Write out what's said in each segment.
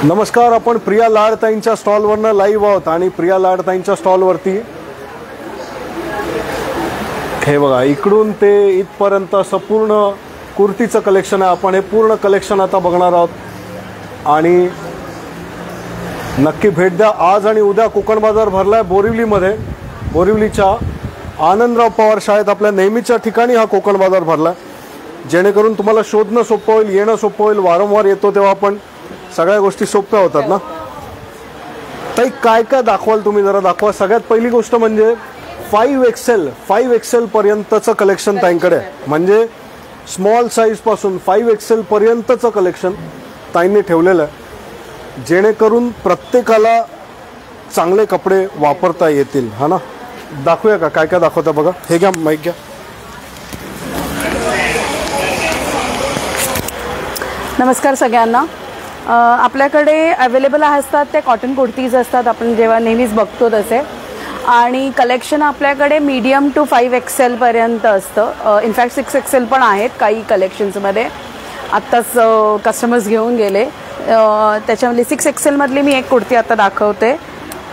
नमस्कार, आपण प्रिया लाडताईंच्या स्टॉलवरनं लाईव्ह आहोत आणि प्रिया लाडताईंच्या स्टॉलवरती हे बघा इकडून ते इथपर्यंत असं पूर्ण कुर्तीचं कलेक्शन आहे। आपण हे पूर्ण कलेक्शन आता बघणार आहोत आणि नक्की भेट द्या। आज आणि उद्या कोकण बाजार भरलाय बोरिवलीमध्ये। बोरिवलीच्या आनंदराव पवार शाळेत आपल्या नेहमीच्या ठिकाणी हा कोकण बाजार भरलाय, जेणेकरून तुम्हाला शोधणं सोपं होईल, येणं सोपं होईल। वारंवार येतो तेव्हा आपण सगळ्या गोष्टी सोप्या होतात ना। ताई काय काय दाखवाल तुम्ही, जरा दाखवा। सगळ्यात पहिली गोष्ट म्हणजे 5XL पर्यंतचं कलेक्शन ताईंकडे, म्हणजे स्मॉल साईज पासून 5XL पर्यंतचं कलेक्शन ताईंनी ठेवलेलं आहे, जेणेकरून प्रत्येकाला चांगले कपडे वापरता येतील, हा ना। दाखवूया का काय काय दाखवता बघा। हे घ्या, माईक घ्या। नमस्कार सगळ्यांना। आपल्याकडे अवेलेबल असतात ते कॉटन कुर्तीज असतात, आपण जेव्हा नेहमीच बघतो तसे, आणि कलेक्शन आपल्याकडे मीडियम टू 5XL पर्यंत असतं। इनफॅक्ट 6XL पण आहेत काही कलेक्शन्समध्ये। आत्ताच कस्टमर्स घेऊन गेले। त्याच्यामध्ये 6XL मधली मी एक कुर्ती आता दाखवते,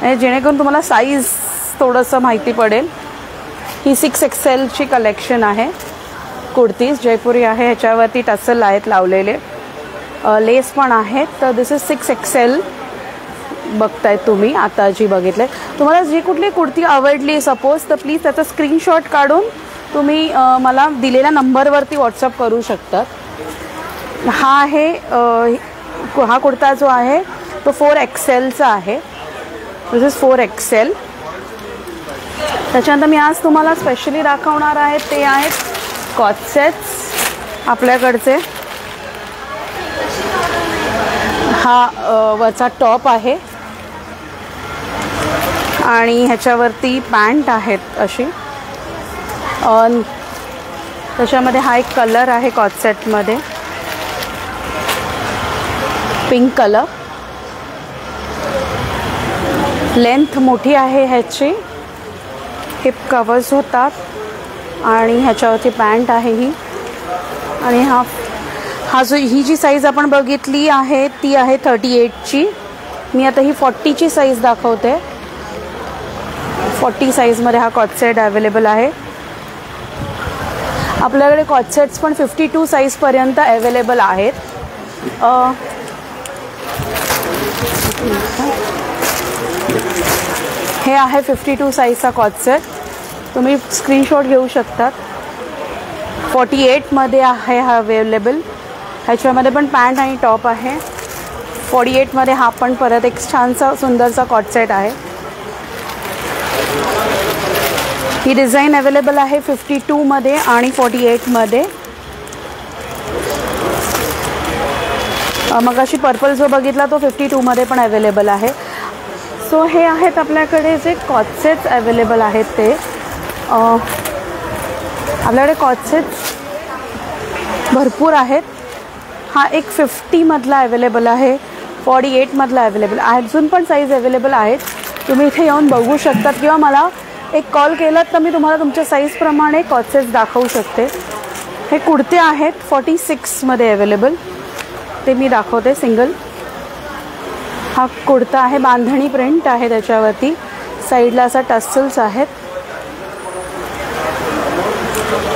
जेणेकरून तुम्हाला साईज थोडंसं माहिती पडेल। ही 6XL ची कलेक्शन आहे कुर्तीज, जयपुरी आहे, ह्याच्यावरती टसल आहेत लावलेले, लेस पण आहेत। तर दिस इज 6XL बघताय तुम्ही आता जी बघितले। तुम्हाला जी कुठली कुर्ती आवडली सपोज, तर प्लीज त्याचा स्क्रीनशॉट काढून तुम्ही मला दिलेल्या नंबरवरती व्हॉट्सअप करू शकतात। हा आहे हा कुर्ता जो आहे तो 4XLचा आहे। दिस इज 4XL। त्याच्यानंतर मी आज तुम्हाला स्पेशली दाखवणार आहे ते आहेत कॉटसेट्स आपल्याकडचे। हा वरचा टॉप आहे आणि ह्याच्यावरती पॅन्ट आहेत अशी। त्याच्यामध्ये हा एक कलर आहे कॉटसेटमध्ये, पिंक कलर। लेंथ मोठी आहे ह्याची, हिप कवर्स होतात आणि ह्याच्यावरती पॅन्ट आहे ही। आणि हा जो ही जी साईज आपण बघितली आहे ती आहे 38ची। मी आता ही 40ची साईज दाखवते। 40 साईजमध्ये हा कॉटसेट अवेलेबल आहे आपल्याकडे। कॉटसेट्स पण 52 साईजपर्यंत अवेलेबल आहेत। हे आहे 52 साईजचा कॉटसेट, तुम्ही स्क्रीनशॉट घेऊ शकतात। 48मध्ये आहे हा अवेलेबल, ह्याच्यामध्ये पण पॅन्ट आणि टॉप आहे। 48मध्ये हा पण परत एक छानसा सुंदरसा कॉटसेट आहे। ही डिझाईन अवेलेबल आहे 52मध्ये आणि 48मध्ये। मग अशी पर्पल जो बघितला तो 52मध्ये पण अवेलेबल आहे। सो हे आहेत आपल्याकडे जे कॉटसेट्स अवेलेबल आहेत ते। आपल्याकडे कॉटसेट्स भरपूर आहेत। हा एक 50मधला अवेलेबल आहे, 48मधला अवेलेबल आहे, अजून पण साईज अवेलेबल आहेत। तुम्ही इथे येऊन बघू शकतात किंवा मला एक कॉल केलात तर मी तुम्हाला तुमच्या साईजप्रमाणे कॉटसेट्स दाखवू शकते। हे कुर्ते आहेत 46मध्ये अवेलेबल, ते मी दाखवते सिंगल। हा कुर्ता आहे, बांधणी प्रिंट आहे त्याच्यावरती, साईडला असा टसल्स आहेत,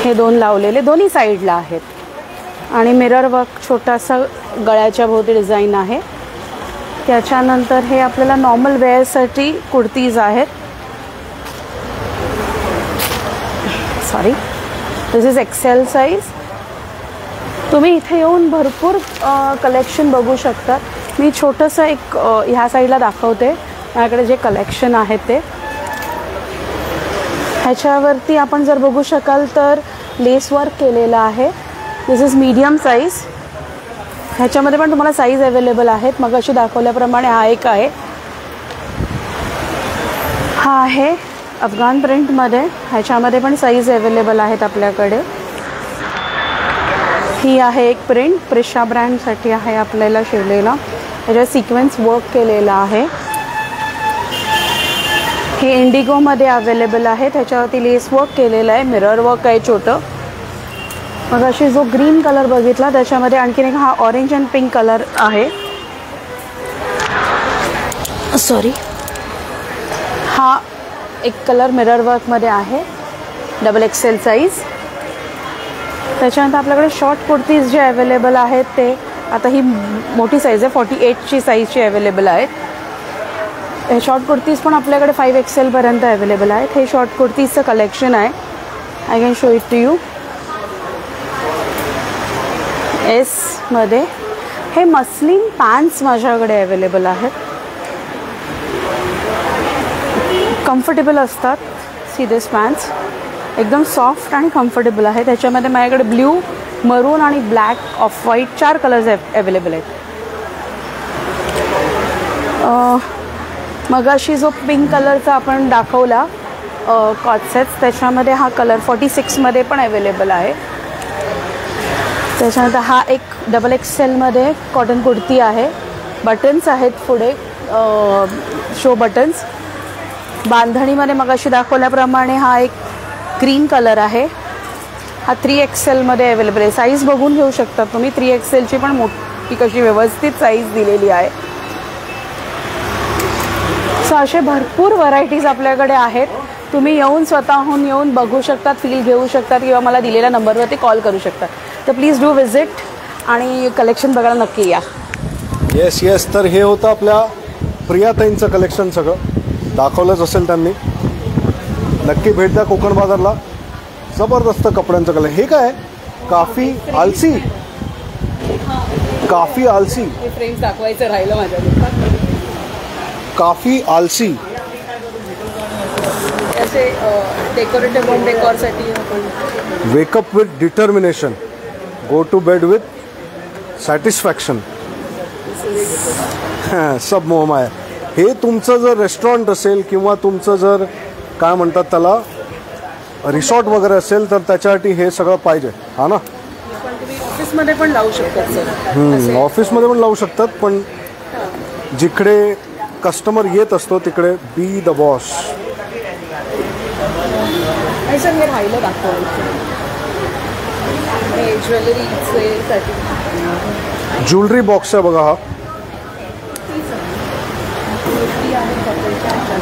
हे दोन लावलेले दोन्ही साईडला आहेत, आणि मिरर वर्क छोटासा गळ्याच्या भोवती डिझाईन आहे। त्याच्यानंतर हे आपल्याला नॉर्मल वेअरसाठी कुर्तीज आहेत। Sorry, this is XL size. तुम्ही इथे येऊन भरपूर कलेक्शन बघू शकतात। मी छोटंसं एक ह्या साईडला दाखवते माझ्याकडे जे कलेक्शन आहे ते। ह्याच्यावरती आपण जर बघू शकाल तर लेस वर्क केलेलं आहे। दिस इज मीडियम साईज। ह्याच्यामध्ये पण तुम्हाला साईज अवेलेबल आहेत, मग अशी दाखवल्याप्रमाणे हा एक आहे। हा आहे अफगाण प्रिंटमध्ये, ह्याच्यामध्ये पण साईज अवेलेबल आहेत आपल्याकडे। ही आहे एक प्रिंट, प्रिशा ब्रँडसाठी आहे आपल्याला शिवलेला, ह्याच्यात सिक्वेन्स वर्क केलेला आहे। हे इंडिगोमध्ये अवेलेबल आहे, त्याच्यावरती लेस वर्क केलेलं आहे, मिरर वर्क आहे छोटं। मग अशी जो ग्रीन कलर बघितला त्याच्यामध्ये आणखीन एक हा ऑरेंज अँड पिंक कलर आहे। सॉरी, हा एक कलर मिरर वर्कमध्ये आहे, डबल एक्सेल साईज. त्याच्यानंतर आपल्याकडे शॉर्ट कुर्तीज जे अवेलेबल आहेत ते, आता ही मोठी साईज आहे, 48ची साईजची अवेलेबल आहेत. हे शॉर्ट कुर्तीज पण आपल्याकडे 5 XL पर्यंत अवेलेबल आहेत. हे शॉर्ट कुर्तीजचं कलेक्शन आहे. I can show it to you. एसमध्ये हे मस्लिन पॅन्ट्स माझ्याकडे अवेलेबल आहेत. कम्फर्टेबल असतात. सी दिस पॅन्ट्स एकदम सॉफ्ट आणि कम्फर्टेबल आहे. त्याच्यामध्ये माझ्याकडे ब्ल्यू, मरून आणि black, off white 4 colours available आहेत. मगाशी जो पिंक कलरचा आपण दाखवला कॉटसेट्स, त्याच्यामध्ये हा कलर 46मध्ये पण अवेलेबल आहे. त्याच्यानंतर हा एक डबल एक्सेलमध्ये कॉटन कुर्ती आहे. बटन्स आहेत पुढे, शो बटन्स. बांधणीमध्ये मगाशी दाखवल्याप्रमाणे हा एक ग्रीन कलर आहे. हा 3 XLमध्ये अवेलेबल आहे. साईज बघून घेऊ शकता तुम्ही. 3 XLची पण मोठी कशी व्यवस्थित साईज दिलेली आहे. सो असे भरपूर व्हरायटीज आपल्याकडे आहेत. तुम्ही येऊन स्वतःहून येऊन बघू शकतात, फील घेऊ शकतात किंवा मला दिलेल्या नंबरवरती कॉल करू शकतात. तर प्लीज डू विजिट आणि कलेक्शन बघायला नक्की या. येस. तर हे होतं आपल्या प्रियाताईंचं कलेक्शन. सगळं दाखवलंच असेल त्यांनी. नक्की भेट द्या कोकण बाजारला. जबरदस्त कपड्यांचं कलेक्शन. हे काय काफी आलसी, काफी आलसी, हे फ्रेम्स दाखवायचं राहिलं माझ्या. काफी आलसी असे डेकोरेटिव्ह होम डेकॉरसाठी आपण. Wake up with determination, go to bed with satisfaction. सब मोहमा आहे. हे तुमचं जर रेस्टॉरंट असेल किंवा तुमचं जर काय म्हणतात त्याला रिसॉर्ट वगैरे असेल तर त्याच्यासाठी हे सगळं पाहिजे. हा ना. पण तुम्ही ऑफिसमध्ये पण लावू शकतात सर. ऑफिसमध्ये पण लावू शकतात, पण जिकडे कस्टमर येत असतो तिकडे बी द बॉस. नाही सर, हे राहिलं दाखवायचं. हे ज्वेलरीसाठी ज्वेलरी बॉक्स आहे बघा. हा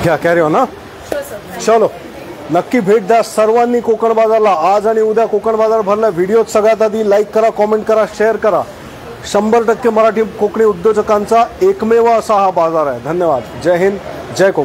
घ्या, कॅरी ऑन. ना चलो, नक्की भेट द्या सर्वांनी कोकण बाजारला. आज आणि उद्या कोकण बाजार भरला. व्हिडिओ सगळ्यात आधी लाईक करा, कॉमेंट करा, शेअर करा. 100% मराठी कोकणी उद्योजकांचा एकमेव असा हा बाजार आहे. धन्यवाद. जय हिंद, जय कोकण.